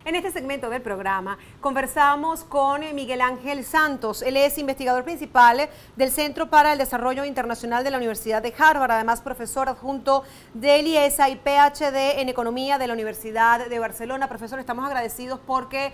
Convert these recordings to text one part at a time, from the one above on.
En este segmento del programa conversamos con Miguel Ángel Santos. Él es investigador principal del Centro para el Desarrollo Internacional de la Universidad de Harvard, además profesor adjunto del IESA y PhD en Economía de la Universidad de Barcelona. Profesor, estamos agradecidos porque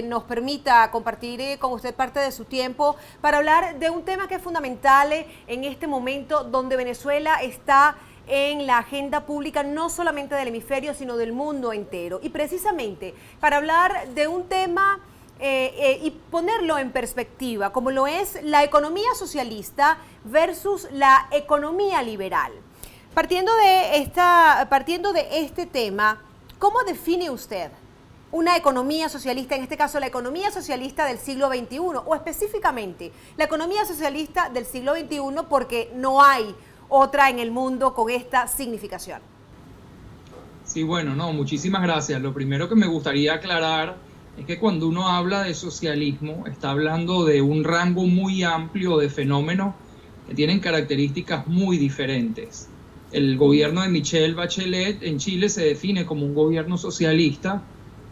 nos permita compartir con usted parte de su tiempo para hablar de un tema que es fundamental en este momento donde Venezuela está en la agenda pública no solamente del hemisferio, sino del mundo entero. Y precisamente para hablar de un tema y ponerlo en perspectiva, como lo es la economía socialista versus la economía liberal. Partiendo de este tema, ¿cómo define usted una economía socialista, en este caso la economía socialista del siglo XXI, o específicamente la economía socialista del siglo XXI, porque no hay otra en el mundo con esta significación? Sí, bueno, no, muchísimas gracias. Lo primero que me gustaría aclarar es que cuando uno habla de socialismo, está hablando de un rango muy amplio de fenómenos que tienen características muy diferentes. El gobierno de Michelle Bachelet en Chile se define como un gobierno socialista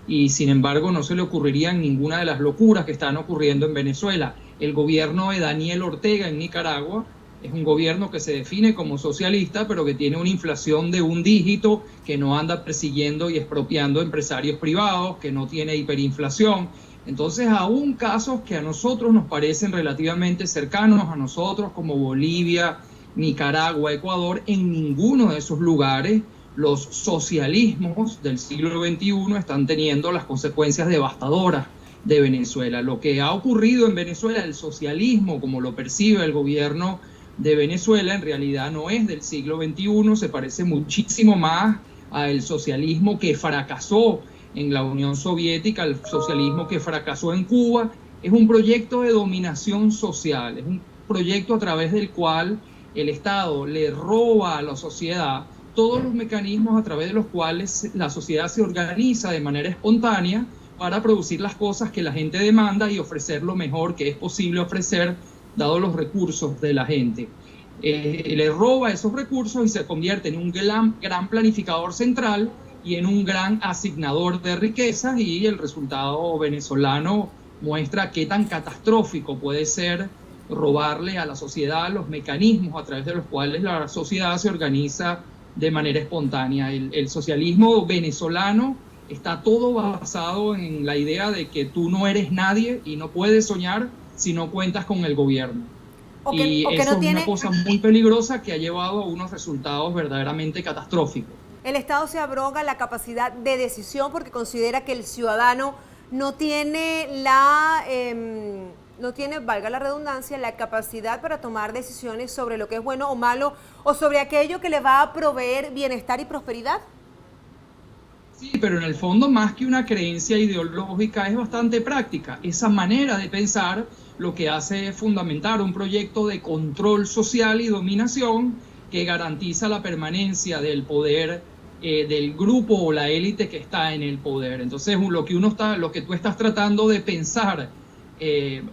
y sin embargo no se le ocurrirían ninguna de las locuras que están ocurriendo en Venezuela. El gobierno de Daniel Ortega en Nicaragua es un gobierno que se define como socialista, pero que tiene una inflación de un dígito, que no anda persiguiendo y expropiando empresarios privados, que no tiene hiperinflación. Entonces, aún casos que a nosotros nos parecen relativamente cercanos a nosotros, como Bolivia, Nicaragua, Ecuador, en ninguno de esos lugares los socialismos del siglo XXI están teniendo las consecuencias devastadoras de Venezuela. Lo que ha ocurrido en Venezuela, el socialismo, como lo percibe el gobierno de Venezuela, en realidad no es del siglo XXI, se parece muchísimo más al socialismo que fracasó en la Unión Soviética, al socialismo que fracasó en Cuba. Es un proyecto de dominación social, es un proyecto a través del cual el Estado le roba a la sociedad todos los mecanismos a través de los cuales la sociedad se organiza de manera espontánea para producir las cosas que la gente demanda y ofrecer lo mejor que es posible ofrecer dado los recursos de la gente. Le roba esos recursos y se convierte en un gran planificador central y en un gran asignador de riquezas, y el resultado venezolano muestra qué tan catastrófico puede ser robarle a la sociedad los mecanismos a través de los cuales la sociedad se organiza de manera espontánea. El socialismo venezolano está todo basado en la idea de que tú no eres nadie y no puedes soñar si no cuentas con el gobierno. Y eso es una cosa muy peligrosa que ha llevado a unos resultados verdaderamente catastróficos. El Estado se abroga la capacidad de decisión porque considera que el ciudadano no tiene valga la redundancia, la capacidad para tomar decisiones sobre lo que es bueno o malo, o sobre aquello que le va a proveer bienestar y prosperidad. Sí, pero en el fondo, más que una creencia ideológica, es bastante práctica. Esa manera de pensar lo que hace es fundamentar un proyecto de control social y dominación que garantiza la permanencia del poder del grupo o la élite que está en el poder. Entonces, lo que tú estás tratando de pensar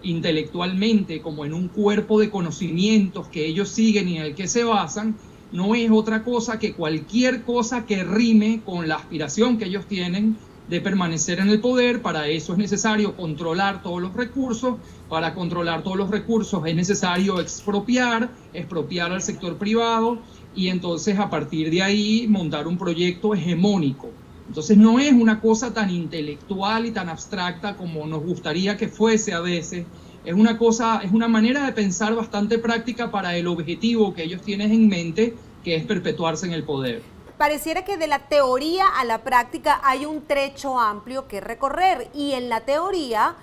intelectualmente como en un cuerpo de conocimientos que ellos siguen y en el que se basan, no es otra cosa que cualquier cosa que rime con la aspiración que ellos tienen de permanecer en el poder. Para eso es necesario controlar todos los recursos. Para controlar todos los recursos es necesario expropiar al sector privado, y entonces a partir de ahí montar un proyecto hegemónico. Entonces no es una cosa tan intelectual y tan abstracta como nos gustaría que fuese a veces. Es una manera de pensar bastante práctica para el objetivo que ellos tienen en mente, que es perpetuarse en el poder. Pareciera que de la teoría a la práctica hay un trecho amplio que recorrer, y en la teoría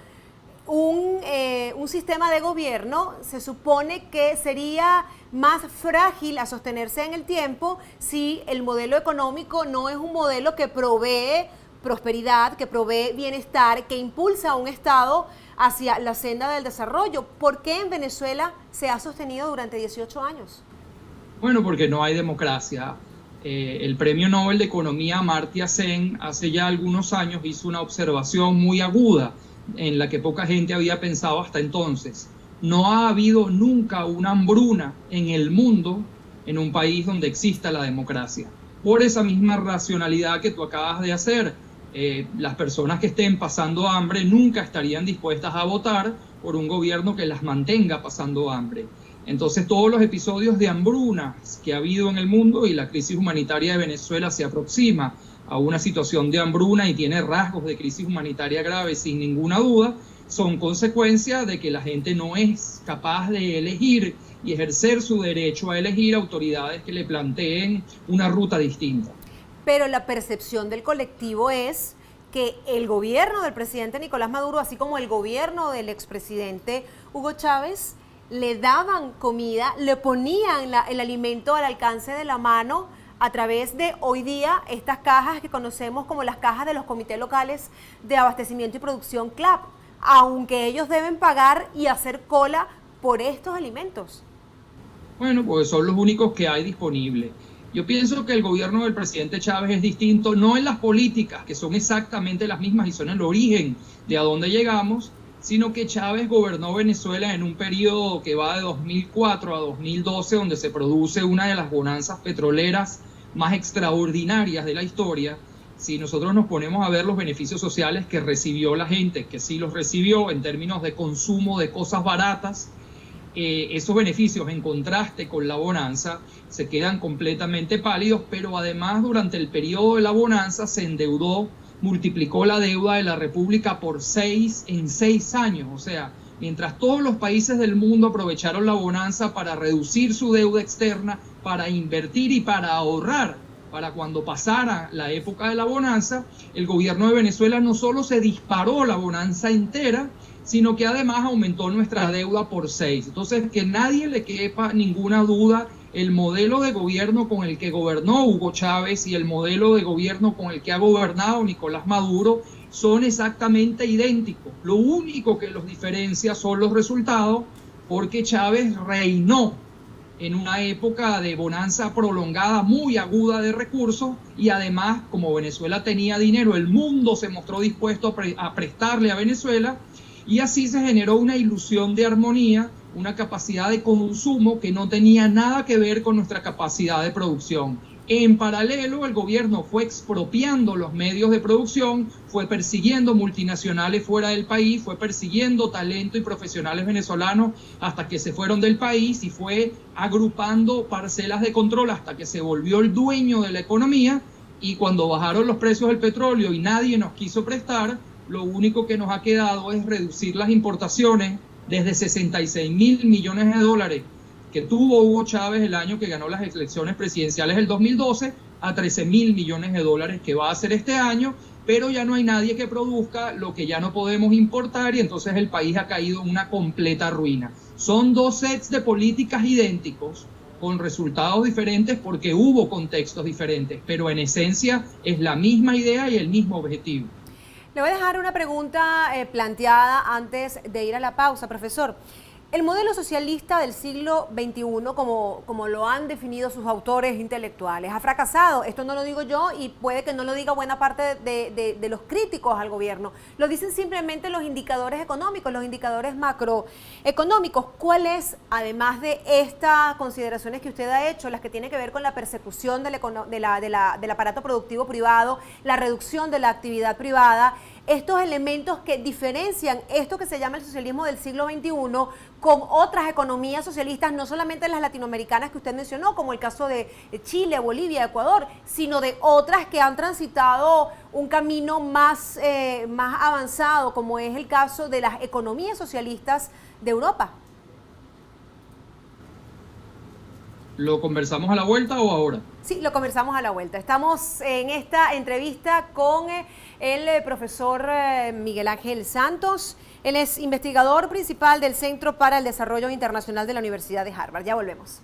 un sistema de gobierno se supone que sería más frágil a sostenerse en el tiempo si el modelo económico no es un modelo que provee prosperidad, que provee bienestar, que impulsa a un Estado hacia la senda del desarrollo. ¿Por qué en Venezuela se ha sostenido durante 18 años? Bueno, porque no hay democracia. El Premio Nobel de Economía Amartya Sen hace ya algunos años hizo una observación muy aguda en la que poca gente había pensado hasta entonces. No ha habido nunca una hambruna en el mundo en un país donde exista la democracia. Por esa misma racionalidad que tú acabas de hacer, las personas que estén pasando hambre nunca estarían dispuestas a votar por un gobierno que las mantenga pasando hambre. Entonces todos los episodios de hambruna que ha habido en el mundo, y la crisis humanitaria de Venezuela se aproxima a una situación de hambruna y tiene rasgos de crisis humanitaria grave sin ninguna duda, son consecuencia de que la gente no es capaz de elegir y ejercer su derecho a elegir autoridades que le planteen una ruta distinta. Pero la percepción del colectivo es que el gobierno del presidente Nicolás Maduro, así como el gobierno del expresidente Hugo Chávez, le daban comida, le ponían el alimento al alcance de la mano a través de hoy día estas cajas que conocemos como las cajas de los comités locales de abastecimiento y producción CLAP, aunque ellos deben pagar y hacer cola por estos alimentos. Bueno, pues son los únicos que hay disponibles. Yo pienso que el gobierno del presidente Chávez es distinto, no en las políticas, que son exactamente las mismas y son el origen de a dónde llegamos, sino que Chávez gobernó Venezuela en un periodo que va de 2004 a 2012, donde se produce una de las bonanzas petroleras más extraordinarias de la historia. Si nosotros nos ponemos a ver los beneficios sociales que recibió la gente, que sí los recibió en términos de consumo de cosas baratas, esos beneficios en contraste con la bonanza se quedan completamente pálidos, pero además durante el periodo de la bonanza se endeudó, multiplicó la deuda de la República por 6 en 6 años. O sea, mientras todos los países del mundo aprovecharon la bonanza para reducir su deuda externa, para invertir y para ahorrar, para cuando pasara la época de la bonanza, el gobierno de Venezuela no solo se disparó la bonanza entera, sino que además aumentó nuestra deuda por 6. Entonces, que nadie le quepa ninguna duda, el modelo de gobierno con el que gobernó Hugo Chávez y el modelo de gobierno con el que ha gobernado Nicolás Maduro son exactamente idénticos. Lo único que los diferencia son los resultados, porque Chávez reinó en una época de bonanza prolongada, muy aguda de recursos, y además, como Venezuela tenía dinero, el mundo se mostró dispuesto a prestarle a Venezuela, y así se generó una ilusión de armonía, una capacidad de consumo que no tenía nada que ver con nuestra capacidad de producción. En paralelo, el gobierno fue expropiando los medios de producción, fue persiguiendo multinacionales fuera del país, fue persiguiendo talento y profesionales venezolanos hasta que se fueron del país, y fue agrupando parcelas de control hasta que se volvió el dueño de la economía. Y cuando bajaron los precios del petróleo y nadie nos quiso prestar, lo único que nos ha quedado es reducir las importaciones desde 66 mil millones de dólares que tuvo Hugo Chávez el año que ganó las elecciones presidenciales del 2012 a 13 mil millones de dólares que va a hacer este año, pero ya no hay nadie que produzca lo que ya no podemos importar, y entonces el país ha caído en una completa ruina. Son dos sets de políticas idénticos con resultados diferentes porque hubo contextos diferentes, pero en esencia es la misma idea y el mismo objetivo. Le voy a dejar una pregunta planteada antes de ir a la pausa, profesor. El modelo socialista del siglo XXI, como lo han definido sus autores intelectuales, ha fracasado. Esto no lo digo yo y puede que no lo diga buena parte de los críticos al gobierno. Lo dicen simplemente los indicadores económicos, los indicadores macroeconómicos. ¿Cuál es, además de estas consideraciones que usted ha hecho, las que tienen que ver con la persecución del aparato productivo privado, la reducción de la actividad privada, estos elementos que diferencian esto que se llama el socialismo del siglo XXI con otras economías socialistas, no solamente las latinoamericanas que usted mencionó, como el caso de Chile, Bolivia, Ecuador, sino de otras que han transitado un camino más avanzado, como es el caso de las economías socialistas de Europa? ¿Lo conversamos a la vuelta o ahora? Sí, lo conversamos a la vuelta. Estamos en esta entrevista con el profesor Miguel Ángel Santos. Él es investigador principal del Centro para el Desarrollo Internacional de la Universidad de Harvard. Ya volvemos.